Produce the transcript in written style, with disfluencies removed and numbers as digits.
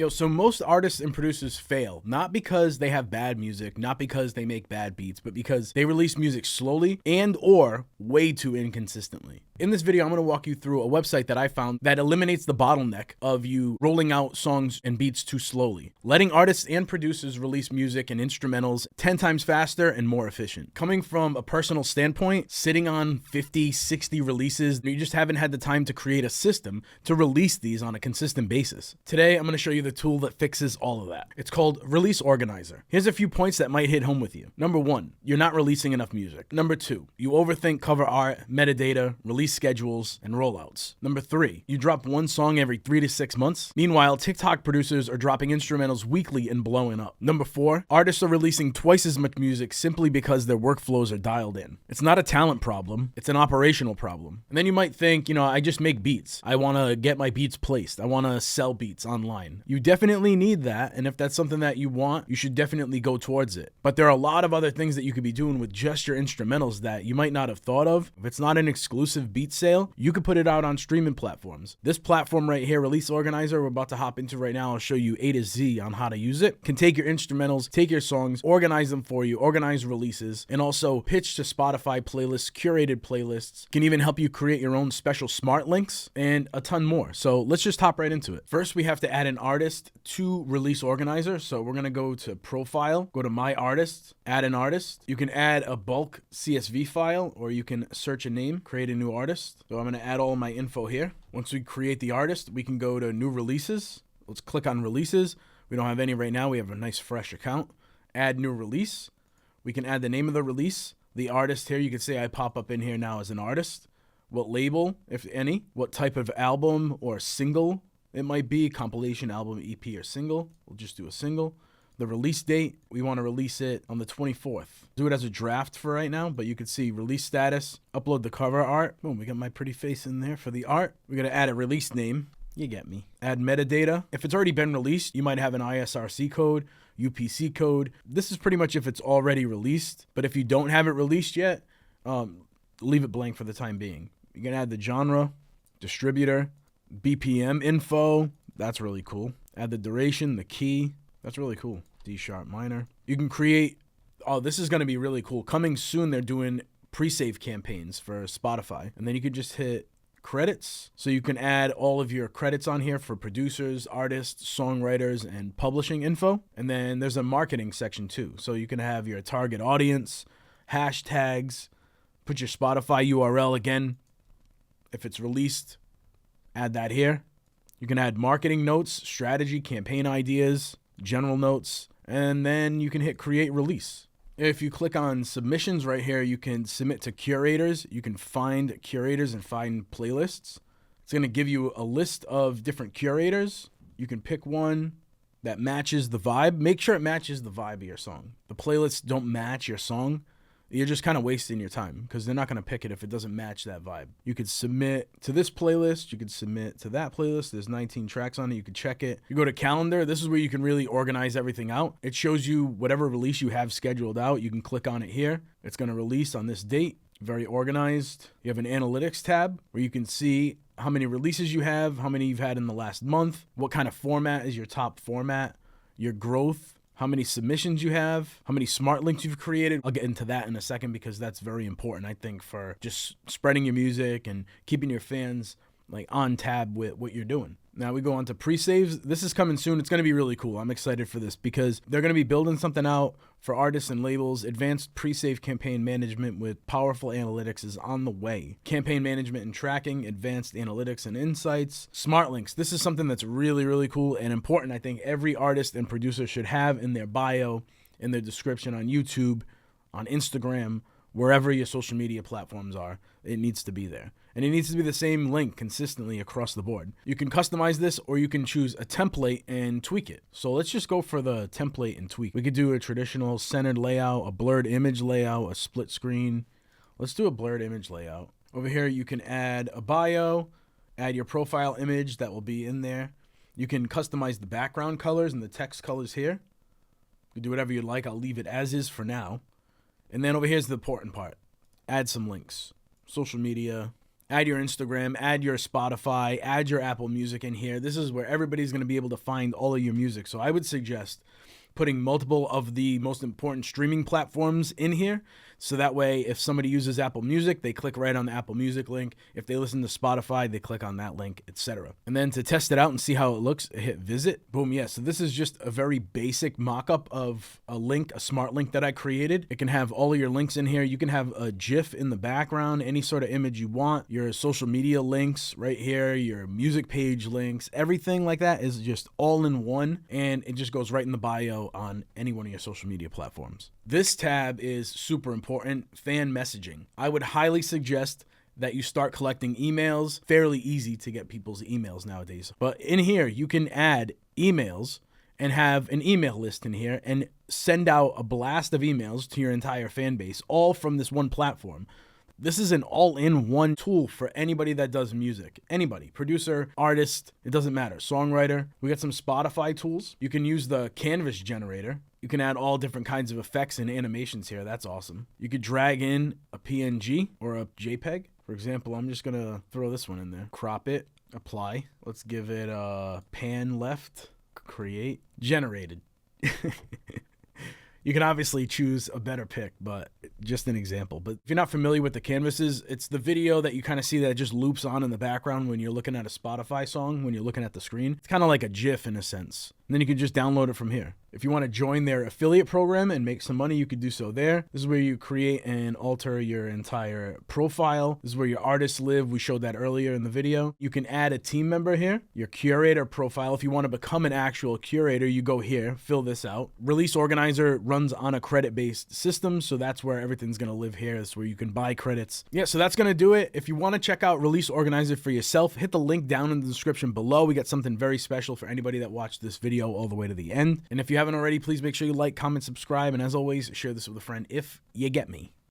So most artists and producers fail, not because they have bad music, not because they make bad beats, but because they release music slowly and or way too inconsistently. In this video, I'm going to walk you through a website that I found that eliminates the bottleneck of you rolling out songs and beats too slowly, letting artists and producers release music and instrumentals 10 times faster and more efficient. Coming from a personal standpoint, sitting on 50, 60 releases, you just haven't had the time to create a system to release these on a consistent basis. Today, I'm going to show you the tool that fixes all of that. It's called ReleaseOrganizer. Here's a few points that might hit home with you. Number 1, you're not releasing enough music. Number 2, you overthink cover art, metadata, release schedules, and rollouts. Number 3, you drop one song every 3 to 6 months. Meanwhile, TikTok producers are dropping instrumentals weekly and blowing up. Number 4, artists are releasing twice as much music simply because their workflows are dialed in. It's not a talent problem, it's an operational problem. And then you might think, I just make beats. I want to get my beats placed. I want to sell beats online. You definitely need that, and if that's something that you want, you should definitely go towards it. But there are a lot of other things that you could be doing with just your instrumentals that you might not have thought of. If it's not an exclusive beat sale, you could put it out on streaming platforms. This platform right here, ReleaseOrganizer, we're about to hop into right now. I'll show you A to Z on how to use it. Can take your instrumentals, take your songs, organize them for you, organize releases, and also pitch to Spotify playlists, curated playlists. Can even help you create your own special smart links and a ton more. So let's just hop right into it. First, we have to add an artist to ReleaseOrganizer. So we're going to go to Profile, go to My Artist, add an artist. You can add a bulk CSV file, or you can search a name, create a new artist. So I'm going to add all my info here. Once we create the artist, we can go to New Releases. Let's click on Releases. We don't have any right now. We have a nice fresh account. Add new release. We can add the name of the release. The artist here, you can say I pop up in here now as an artist. What label, if any. What type of album or single it might be, compilation, album, EP, or single. We'll just do a single. The release date, we want to release it on the 24th. Do it as a draft for right now, but you can see release status, upload the cover art. Boom, we got my pretty face in there for the art. We're going to add a release name. You get me. Add metadata. If it's already been released, you might have an ISRC code, UPC code. This is pretty much if it's already released, but if you don't have it released yet, leave it blank for the time being. You can add the genre, distributor, BPM info. That's really cool. Add the duration, the key. That's really cool. D sharp minor. You can create, this is going to be really cool. Coming soon, they're doing pre-save campaigns for Spotify. And then you could just hit credits. So you can add all of your credits on here for producers, artists, songwriters, and publishing info. And then there's a marketing section too. So you can have your target audience, hashtags, put your Spotify URL again. If it's released, add that here. You can add marketing notes, strategy, campaign ideas, general notes, and then you can hit create release. If you click on submissions right here, you can submit to curators. You can find curators and find playlists. It's going to give you a list of different curators. You can pick one that matches the vibe. Make sure it matches the vibe of your song. The playlists don't match your song. You're just kind of wasting your time because they're not going to pick it if it doesn't match that vibe. You could submit to this playlist. You could submit to that playlist. There's 19 tracks on it. You could check it. You go to calendar. This is where you can really organize everything out. It shows you whatever release you have scheduled out. You can click on it here. It's going to release on this date. Very organized. You have an analytics tab where you can see how many releases you have, how many you've had in the last month, what kind of format is your top format, your growth, how many submissions you have, how many smart links you've created. I'll get into that in a second because that's very important, I think, for just spreading your music and keeping your fans on tab with what you're doing. Now we go on to pre-saves. This is coming soon. It's going to be really cool. I'm excited for this because they're going to be building something out for artists and labels. Advanced pre-save campaign management with powerful analytics is on the way. Campaign management and tracking, advanced analytics and insights. Smart links. This is something that's really, really cool and important. I think every artist and producer should have in their bio, in their description on YouTube, on Instagram, wherever your social media platforms are. It needs to be there. And it needs to be the same link consistently across the board. You can customize this or you can choose a template and tweak it. So let's just go for the template and tweak. We could do a traditional centered layout, a blurred image layout, a split screen. Let's do a blurred image layout. Over here, you can add a bio, add your profile image that will be in there. You can customize the background colors and the text colors here. You can do whatever you'd like. I'll leave it as is for now. And then over here's the important part. Add some links. Social media, add your Instagram, add your Spotify, add your Apple Music in here. This is where everybody's going to be able to find all of your music. So I would suggest putting multiple of the most important streaming platforms in here. So that way, if somebody uses Apple Music, they click right on the Apple Music link. If they listen to Spotify, they click on that link, etc. And then to test it out and see how it looks, hit visit. Boom, yeah. So this is just a very basic mock-up of a link, a smart link that I created. It can have all of your links in here. You can have a GIF in the background, any sort of image you want, your social media links right here, your music page links, everything like that is just all in one, and it just goes right in the bio on any one of your social media platforms. This tab is super important, fan messaging. I would highly suggest that you start collecting emails. Fairly easy to get people's emails nowadays. But in here, you can add emails and have an email list in here and send out a blast of emails to your entire fan base, all from this one platform. This is an all-in-one tool for anybody that does music. Anybody, producer, artist, it doesn't matter, songwriter. We got some Spotify tools. You can use the canvas generator. You can add all different kinds of effects and animations here. That's awesome. You could drag in a PNG or a JPEG. For example, I'm just gonna throw this one in there. Crop it, apply. Let's give it a pan left, create, generated. You can obviously choose a better pick, but just an example. But if you're not familiar with the canvases, it's the video that you kind of see that just loops on in the background when you're looking at a Spotify song, when you're looking at the screen. It's kind of like a GIF in a sense. And then you can just download it from here. If you want to join their affiliate program and make some money, you could do so there. This is where you create and alter your entire profile. This is where your artists live. We showed that earlier in the video. You can add a team member here, your curator profile. If you want to become an actual curator, you go here, fill this out. ReleaseOrganizer runs on a credit-based system, so that's where everything's going to live here. That's where you can buy credits. Yeah, so that's going to do it. If you want to check out ReleaseOrganizer for yourself, hit the link down in the description below. We got something very special for anybody that watched this video all the way to the end. And if you haven't already, please make sure you like, comment, subscribe, and as always, share this with a friend if you get me.